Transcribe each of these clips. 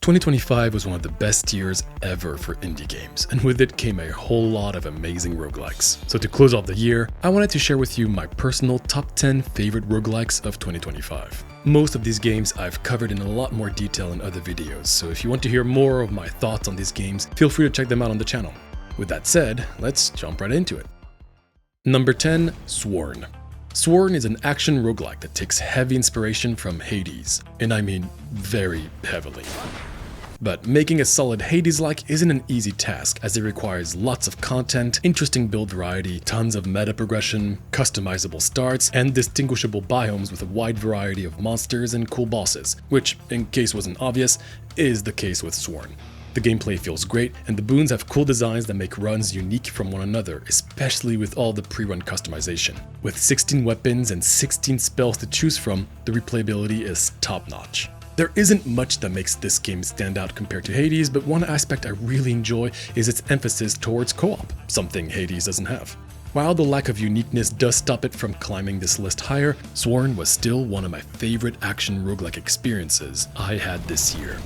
2025 was one of the best years ever for indie games, and with it came a whole lot of amazing roguelikes. So to close off the year, I wanted to share with you my personal top 10 favorite roguelikes of 2025. Most of these games I've covered in a lot more detail in other videos, so if you want to hear more of my thoughts on these games, feel free to check them out on the channel. With that said, let's jump right into it. Number 10, Sworn. Sworn is an action roguelike that takes heavy inspiration from Hades, and I mean very heavily. But making a solid Hades-like isn't an easy task, as it requires lots of content, interesting build variety, tons of meta progression, customizable starts, and distinguishable biomes with a wide variety of monsters and cool bosses, which, in case wasn't obvious, is the case with Sworn. The gameplay feels great, and the boons have cool designs that make runs unique from one another, especially with all the pre-run customization. With 16 weapons and 16 spells to choose from, the replayability is top-notch. There isn't much that makes this game stand out compared to Hades, but one aspect I really enjoy is its emphasis towards co-op, something Hades doesn't have. While the lack of uniqueness does stop it from climbing this list higher, Sworn was still one of my favorite action roguelike experiences I had this year.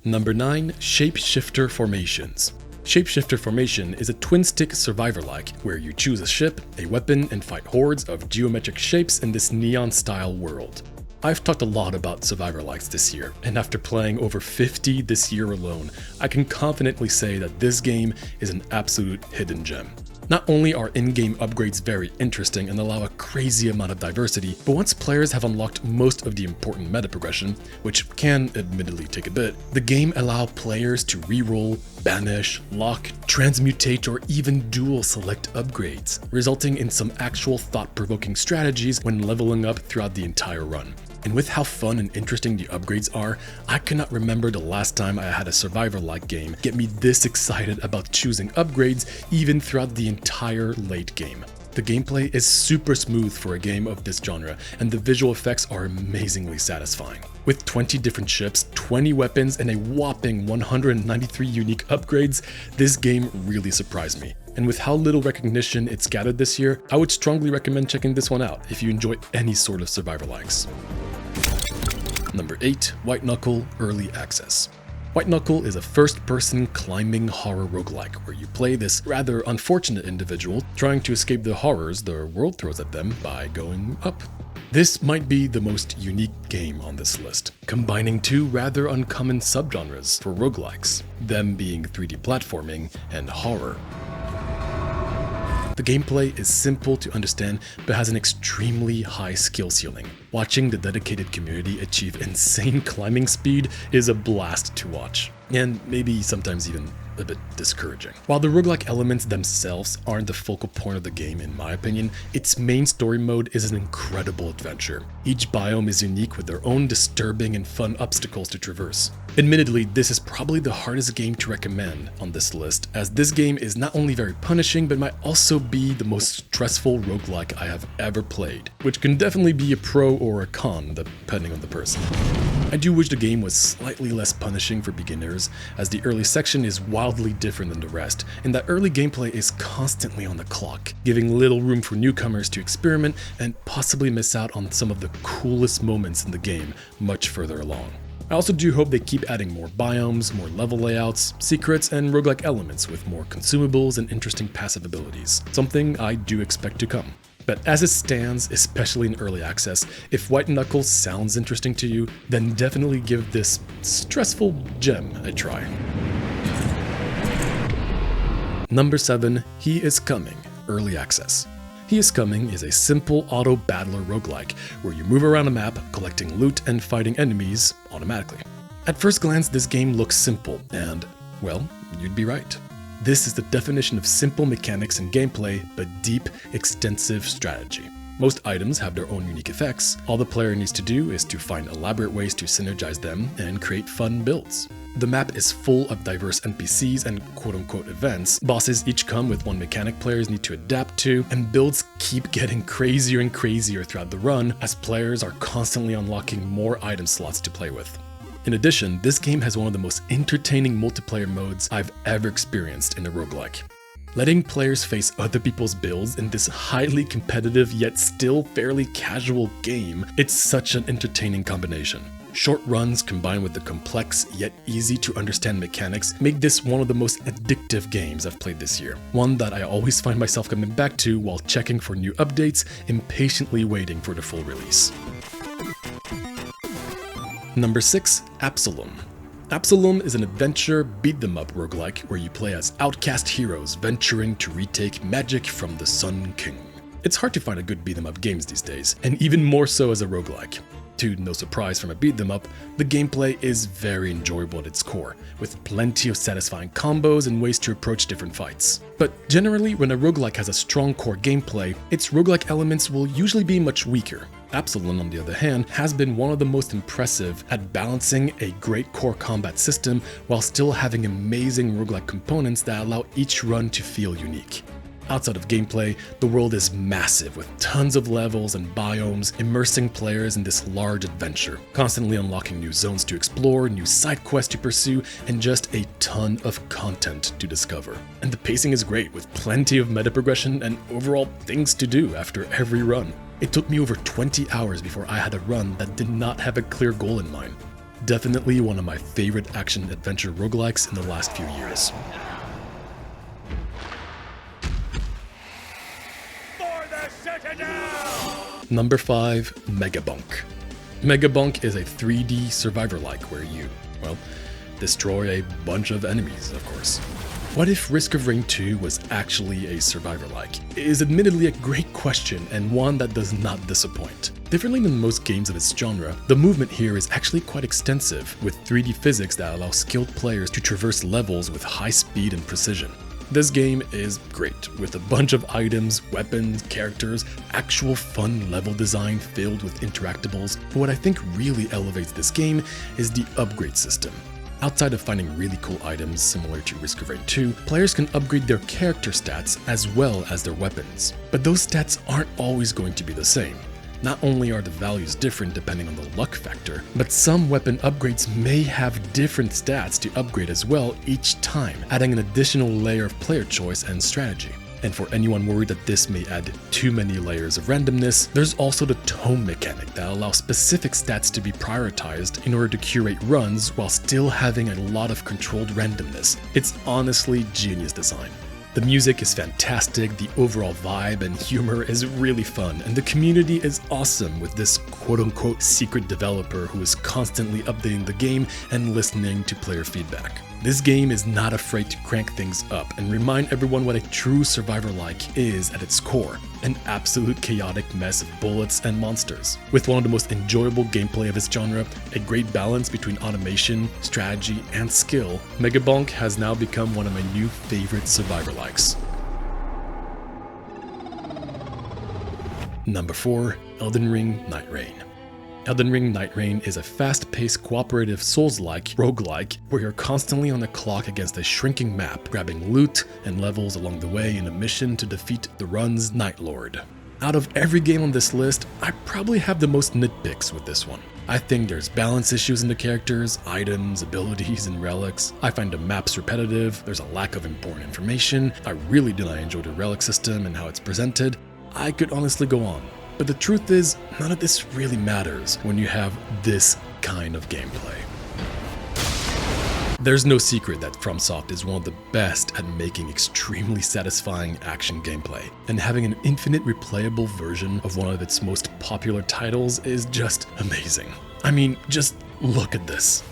Number 9, Shapeshifter Formations. Shapeshifter Formation is a twin-stick survivor-like, where you choose a ship, a weapon, and fight hordes of geometric shapes in this neon-style world. I've talked a lot about survivor-likes this year, and after playing over 50 this year alone, I can confidently say that this game is an absolute hidden gem. Not only are in-game upgrades very interesting and allow a crazy amount of diversity, but once players have unlocked most of the important meta progression, which can admittedly take a bit, the game allows players to reroll, banish, lock, transmutate, or even dual select upgrades, resulting in some actual thought-provoking strategies when leveling up throughout the entire run. And with how fun and interesting the upgrades are, I cannot remember the last time I had a survivor-like game get me this excited about choosing upgrades even throughout the entire late game. The gameplay is super smooth for a game of this genre, and the visual effects are amazingly satisfying. With 20 different ships, 20 weapons, and a whopping 193 unique upgrades, this game really surprised me. And with how little recognition it's gathered this year, I would strongly recommend checking this one out if you enjoy any sort of survivor-likes. Number 8, White Knuckle Early Access. White Knuckle is a first-person climbing horror roguelike where you play this rather unfortunate individual trying to escape the horrors the world throws at them by going up. This might be the most unique game on this list, combining two rather uncommon subgenres for roguelikes, them being 3D platforming and horror. The gameplay is simple to understand but has an extremely high skill ceiling. Watching the dedicated community achieve insane climbing speed is a blast to watch, and maybe sometimes even a bit discouraging. While the roguelike elements themselves aren't the focal point of the game in my opinion, its main story mode is an incredible adventure. Each biome is unique with their own disturbing and fun obstacles to traverse. Admittedly, this is probably the hardest game to recommend on this list, as this game is not only very punishing, but might also be the most stressful roguelike I have ever played, which can definitely be a pro or a con, depending on the person. I do wish the game was slightly less punishing for beginners, as the early section is wildly different than the rest, and that early gameplay is constantly on the clock, giving little room for newcomers to experiment and possibly miss out on some of the coolest moments in the game much further along. I also do hope they keep adding more biomes, more level layouts, secrets, and roguelike elements with more consumables and interesting passive abilities, something I do expect to come. But as it stands, especially in early access, if White Knuckle sounds interesting to you, then definitely give this stressful gem a try. Number 7, He Is Coming Early Access. He Is Coming is a simple auto-battler roguelike where you move around a map collecting loot and fighting enemies automatically. At first glance, this game looks simple, and, well, you'd be right. This is the definition of simple mechanics and gameplay, but deep, extensive strategy. Most items have their own unique effects. All the player needs to do is to find elaborate ways to synergize them and create fun builds. The map is full of diverse NPCs and quote-unquote events. Bosses each come with one mechanic players need to adapt to, and builds keep getting crazier and crazier throughout the run as players are constantly unlocking more item slots to play with. In addition, this game has one of the most entertaining multiplayer modes I've ever experienced in a roguelike. Letting players face other people's builds in this highly competitive yet still fairly casual game, it's such an entertaining combination. Short runs combined with the complex yet easy to understand mechanics make this one of the most addictive games I've played this year. One that I always find myself coming back to while checking for new updates, impatiently waiting for the full release. Number 6. Absalom. Absalom is an adventure beat-them-up roguelike where you play as outcast heroes venturing to retake magic from the Sun King. It's hard to find a good beat-them-up games these days, and even more so as a roguelike. To no surprise from a beat-them-up, the gameplay is very enjoyable at its core, with plenty of satisfying combos and ways to approach different fights. But generally, when a roguelike has a strong core gameplay, its roguelike elements will usually be much weaker. Absalom, on the other hand, has been one of the most impressive at balancing a great core combat system while still having amazing roguelike components that allow each run to feel unique. Outside of gameplay, the world is massive with tons of levels and biomes immersing players in this large adventure, constantly unlocking new zones to explore, new side quests to pursue, and just a ton of content to discover. And the pacing is great with plenty of meta progression and overall things to do after every run. It took me over 20 hours before I had a run that did not have a clear goal in mind. Definitely one of my favorite action-adventure roguelikes in the last few years. Number 5. Megabonk. Megabonk is a 3D survivor-like where you, well, destroy a bunch of enemies, of course. What if Risk of Rain 2 was actually a survivor-like? It is admittedly a great question and one that does not disappoint. Differently than most games of its genre, the movement here is actually quite extensive, with 3D physics that allow skilled players to traverse levels with high speed and precision. This game is great, with a bunch of items, weapons, characters, actual fun level design filled with interactables, but what I think really elevates this game is the upgrade system. Outside of finding really cool items similar to Risk of Rain 2, players can upgrade their character stats as well as their weapons. But those stats aren't always going to be the same. Not only are the values different depending on the luck factor, but some weapon upgrades may have different stats to upgrade as well each time, adding an additional layer of player choice and strategy. And for anyone worried that this may add too many layers of randomness, there's also the tome mechanic that allows specific stats to be prioritized in order to curate runs while still having a lot of controlled randomness. It's honestly genius design. The music is fantastic, the overall vibe and humor is really fun, and the community is awesome with this quote-unquote secret developer who is constantly updating the game and listening to player feedback. This game is not afraid to crank things up and remind everyone what a true survivor-like is at its core, an absolute chaotic mess of bullets and monsters. With one of the most enjoyable gameplay of its genre, a great balance between automation, strategy, and skill, Megabonk has now become one of my new favorite survivor-likes. Number 4. Elden Ring Nightreign. Elden Ring Nightreign is a fast-paced cooperative Souls-like roguelike where you're constantly on the clock against a shrinking map, grabbing loot and levels along the way in a mission to defeat the run's Night Lord. Out of every game on this list, I probably have the most nitpicks with this one. I think there's balance issues in the characters, items, abilities, and relics. I find the maps repetitive, there's a lack of important information, I really do not enjoy the relic system and how it's presented. I could honestly go on. But the truth is, none of this really matters when you have this kind of gameplay. There's no secret that FromSoft is one of the best at making extremely satisfying action gameplay, and having an infinite replayable version of one of its most popular titles is just amazing. I mean, just look at this.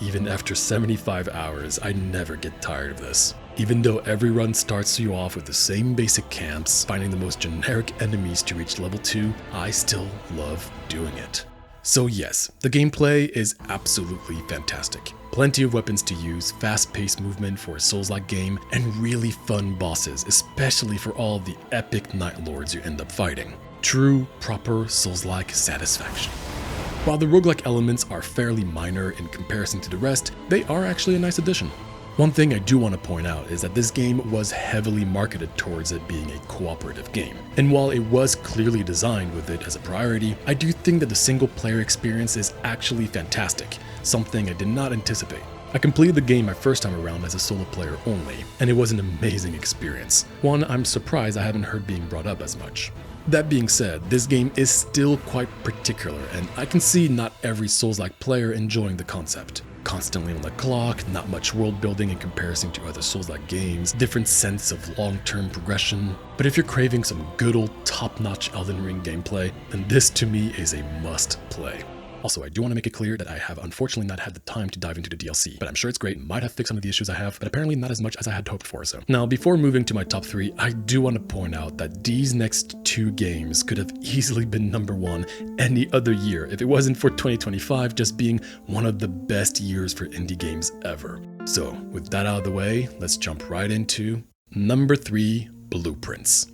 Even after 75 hours, I never get tired of this. Even though every run starts you off with the same basic camps, finding the most generic enemies to reach level 2, I still love doing it. So yes, the gameplay is absolutely fantastic. Plenty of weapons to use, fast-paced movement for a Souls-like game, and really fun bosses, especially for all the epic Night Lords you end up fighting. True, proper Souls-like satisfaction. While the roguelike elements are fairly minor in comparison to the rest, they are actually a nice addition. One thing I do want to point out is that this game was heavily marketed towards it being a cooperative game. And while it was clearly designed with it as a priority, I do think that the single player experience is actually fantastic, something I did not anticipate. I completed the game my first time around as a solo player only, and it was an amazing experience. One I'm surprised I haven't heard being brought up as much. That being said, this game is still quite particular, and I can see not every Souls-like player enjoying the concept. Constantly on the clock, not much world building in comparison to other Souls-like games, different sense of long-term progression. But if you're craving some good old top-notch Elden Ring gameplay, then this to me is a must-play. Also, I do want to make it clear that I have unfortunately not had the time to dive into the DLC, but I'm sure it's great, might have fixed some of the issues I have, but apparently not as much as I had hoped for. So now, before moving to my top 3, I do want to point out that these next 2 games could have easily been number 1 any other year if it wasn't for 2025 just being one of the best years for indie games ever. So with that out of the way, let's jump right into number 3, Blueprints.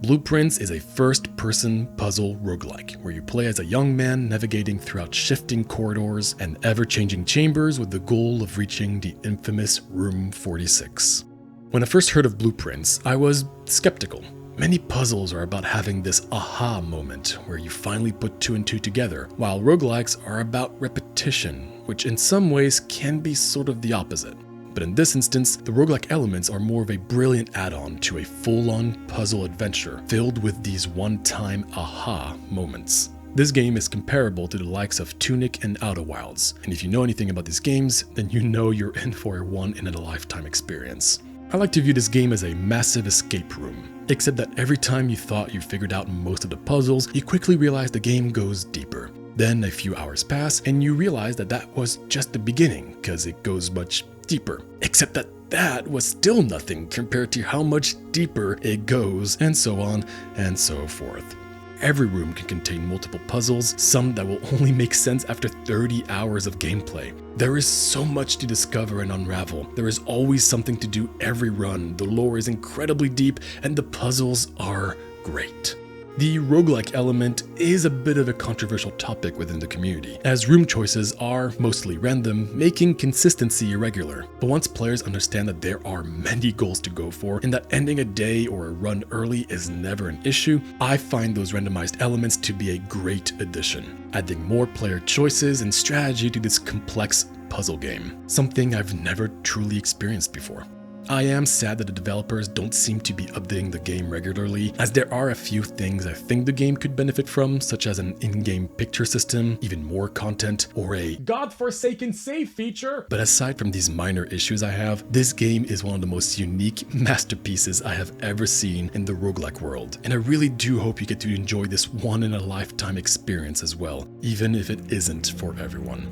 Blueprints is a first-person puzzle roguelike, where you play as a young man navigating throughout shifting corridors and ever-changing chambers with the goal of reaching the infamous Room 46. When I first heard of Blueprints, I was skeptical. Many puzzles are about having this aha moment, where you finally put 2 and 2 together, while roguelikes are about repetition, which in some ways can be sort of the opposite. But in this instance, the roguelike elements are more of a brilliant add-on to a full-on puzzle adventure filled with these one-time aha moments. This game is comparable to the likes of Tunic and Outer Wilds, and if you know anything about these games, then you know you're in for a one-in-a-lifetime experience. I like to view this game as a massive escape room, except that every time you thought you figured out most of the puzzles, you quickly realize the game goes deeper. Then a few hours pass, and you realize that that was just the beginning, because it goes much deeper. Except that was still nothing compared to how much deeper it goes, and so on and so forth. Every room can contain multiple puzzles, some that will only make sense after 30 hours of gameplay. There is so much to discover and unravel. There is always something to do every run, the lore is incredibly deep, and the puzzles are great. The roguelike element is a bit of a controversial topic within the community, as room choices are mostly random, making consistency irregular. But once players understand that there are many goals to go for, and that ending a day or a run early is never an issue, I find those randomized elements to be a great addition, adding more player choices and strategy to this complex puzzle game, something I've never truly experienced before. I am sad that the developers don't seem to be updating the game regularly, as there are a few things I think the game could benefit from, such as an in-game picture system, even more content, or a godforsaken save feature. But aside from these minor issues I have, this game is one of the most unique masterpieces I have ever seen in the roguelike world, and I really do hope you get to enjoy this one-in-a-lifetime experience as well, even if it isn't for everyone.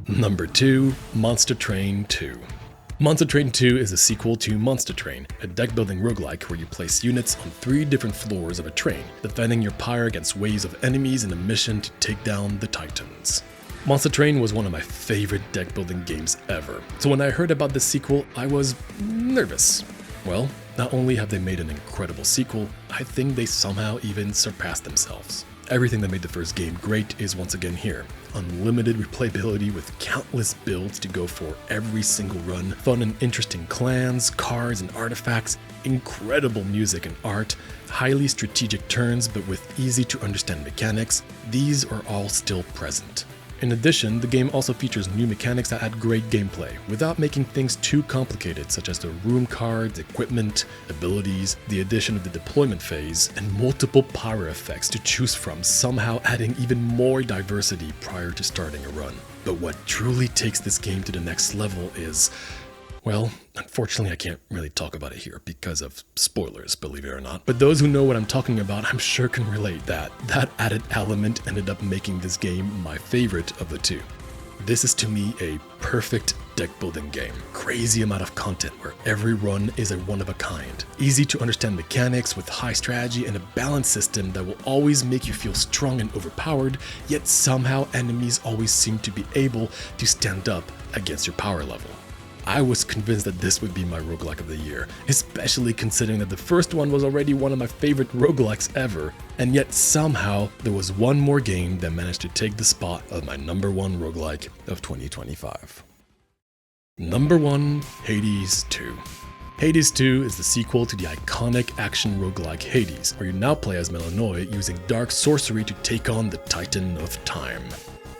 Number 2, Monster Train 2. Monster Train 2 is a sequel to Monster Train, a deck-building roguelike where you place units on 3 different floors of a train, defending your pyre against waves of enemies in a mission to take down the Titans. Monster Train was one of my favorite deck-building games ever, so when I heard about this sequel, I was nervous. Well, not only have they made an incredible sequel, I think they somehow even surpassed themselves. Everything that made the first game great is once again here. Unlimited replayability with countless builds to go for every single run, fun and interesting clans, cards and artifacts, incredible music and art, highly strategic turns but with easy to understand mechanics. These are all still present. In addition, the game also features new mechanics that add great gameplay, without making things too complicated, such as the room cards, equipment, abilities, the addition of the deployment phase, and multiple power effects to choose from, somehow adding even more diversity prior to starting a run. But what truly takes this game to the next level is, well, unfortunately I can't really talk about it here because of spoilers, believe it or not. But those who know what I'm talking about, I'm sure can relate that added element ended up making this game my favorite of the 2. This is to me a perfect deck building game. Crazy amount of content where every run is a one of a kind. Easy to understand mechanics with high strategy and a balance system that will always make you feel strong and overpowered, yet somehow enemies always seem to be able to stand up against your power level. I was convinced that this would be my roguelike of the year, especially considering that the first one was already one of my favorite roguelikes ever, and yet somehow there was one more game that managed to take the spot of my number 1 roguelike of 2025. Number 1, Hades 2. Hades 2 is the sequel to the iconic action roguelike Hades, where you now play as Melanoi using dark sorcery to take on the Titan of Time.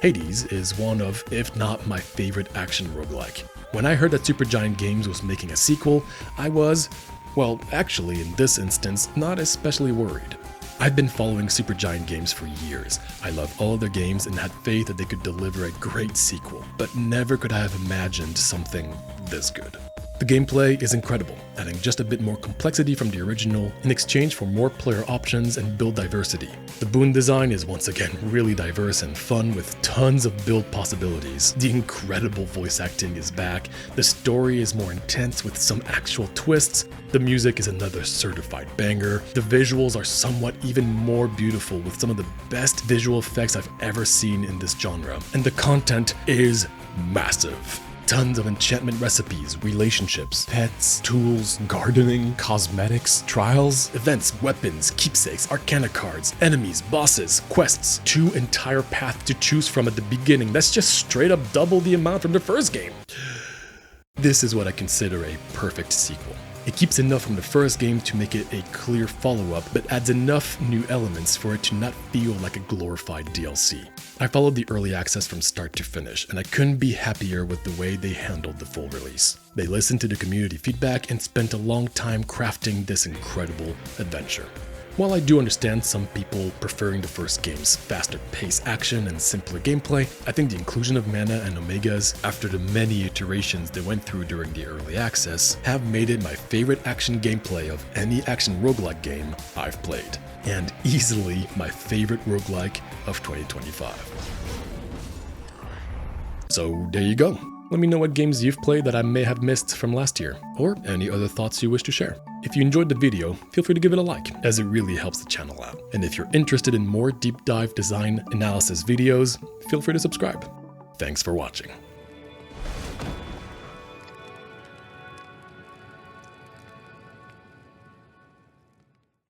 Hades is one of, if not my favorite action roguelike. When I heard that Supergiant Games was making a sequel, I was, well, actually in this instance, not especially worried. I've been following Supergiant Games for years. I love all of their games and had faith that they could deliver a great sequel, but never could I have imagined something this good. The gameplay is incredible, adding just a bit more complexity from the original in exchange for more player options and build diversity. The boon design is once again really diverse and fun with tons of build possibilities. The incredible voice acting is back, the story is more intense with some actual twists, the music is another certified banger, the visuals are somewhat even more beautiful with some of the best visual effects I've ever seen in this genre, and the content is massive. Tons of enchantment recipes, relationships, pets, tools, gardening, cosmetics, trials, events, weapons, keepsakes, arcana cards, enemies, bosses, quests, 2 entire paths to choose from at the beginning. That's just straight up double the amount from the first game. This is what I consider a perfect sequel. It keeps enough from the first game to make it a clear follow-up, but adds enough new elements for it to not feel like a glorified DLC. I followed the early access from start to finish, and I couldn't be happier with the way they handled the full release. They listened to the community feedback and spent a long time crafting this incredible adventure. While I do understand some people preferring the first game's faster pace action and simpler gameplay, I think the inclusion of mana and omegas after the many iterations they went through during the early access have made it my favorite action gameplay of any action roguelike game I've played, and easily my favorite roguelike of 2025. So there you go. Let me know what games you've played that I may have missed from last year, or any other thoughts you wish to share. If you enjoyed the video, feel free to give it a like, as it really helps the channel out. And if you're interested in more deep dive design analysis videos, feel free to subscribe. Thanks for watching.